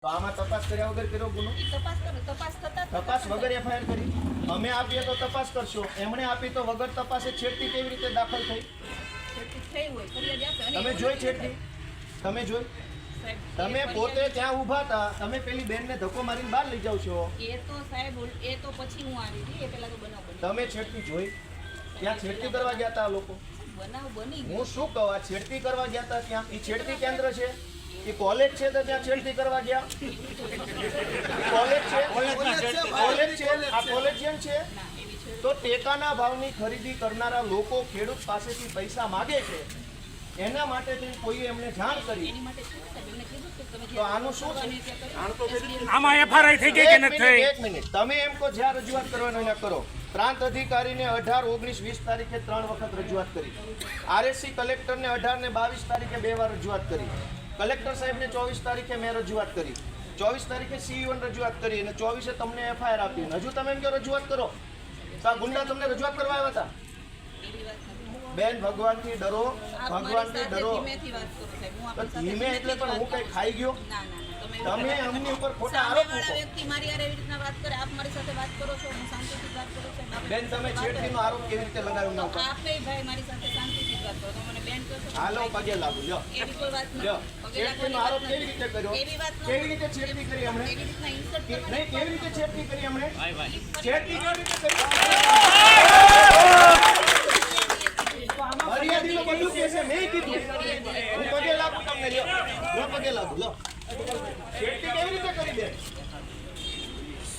તો આમાં તપાસ કર્યા વગર કર્યો ગુનો? તપાસ વગર એફઆઈઆર કરી? અમે આપીએ તો તપાસ કરશો, એમણે આપી તો વગર તપાસે છેડતી કેવી રીતે દાખલ થઈ? તમે જોઈ છેડતી? તમે જોઈ? તમે પોતે ત્યાં ઊભા હતા, તમે પેલી બેનને ધક્કો મારીને બહાર લઈ જાવ છો. એ તો સાહેબ એ તો પછી હું આવી હતી, એ પહેલા તો બનાવ બન્યો. તમે છેડતી જોઈ? ત્યાં છેડતી કરવા ગયા હતા લોકો? બનાવ બની હું શું કહું, આ છેડતી કરવા ગયા હતા ત્યાં? એ છેડતી કેન્દ્ર છે? એ કોલેજ છે તો ત્યાં છેડતી કરવા ગયા? કોલેજ છે? કોલેજ છે? આ કોલેજિયન છે? તો ટેકાના ભાવની ખરીદી કરનારા લોકો ખેડૂત પાસેથી પૈસા માગે છે, એના માટે કોઈ એમને જાણ કરી, એની માટે શું સાહેબ એમને કીધું કે તમે તો આનું શું છે? આમાં એફઆરઆઈ થઈ ગઈ કે નથી થઈ? એક મિનિટ, તમે એમ કહો જ્યાં રજૂઆત કરવાનો એને કરો. પ્રાંત અધિકારીને 18, 19, 20 તારીખે 3 વખત રજૂઆત કરી. આરએસસી કલેક્ટરને 18 ને 22 તારીખે 2 વાર રજૂઆત કરી. કલેક્ટર સાહેબને 24 તારીખે મેં રજૂઆત કરી. 24 તારીખે સીઈઓને રજૂઆત કરી અને 24 તમને એફઆઈઆર આપી. હજુ તમે એમ કહો રજૂઆત કરો તો આ ગુંડા તમને રજૂઆત કરવા આવ્યા હતા? બેન, ભગવાનથી ડરો, ભગવાનથી ડરો. ધીમે એટલે પણ હું કઈ ખાઈ ગયો? તમે અમની ઉપર ખોટા આરોપ મૂકો. વ્યક્તિ મારી હારે એવી રીતના વાત કરે, આપ મારી સાથે વાત કરો છો, હું શાંતિથી વાત કરું છું. બેન, તમે છેડતીનો આરોપ કેવી રીતે લગાવ્યો ના ઉપર? આપે ભાઈ મારી સાથે શાંતિથી વાત કરો, તો મને બેન કહો છો. હાલો, પગે લાગુ. લ્યો, એવી કોઈ વાત લ્યો. નથી. છેડતીનો આરોપ કેવી રીતે કર્યો? એવી વાત નથી. કેવી રીતે છેડતી કરી એમણે? એવી રીતના ઇન્સર્ટ નહીં, કેવી રીતે છેડતી કરી એમણે? છેડતી કેવી રીતે કરી?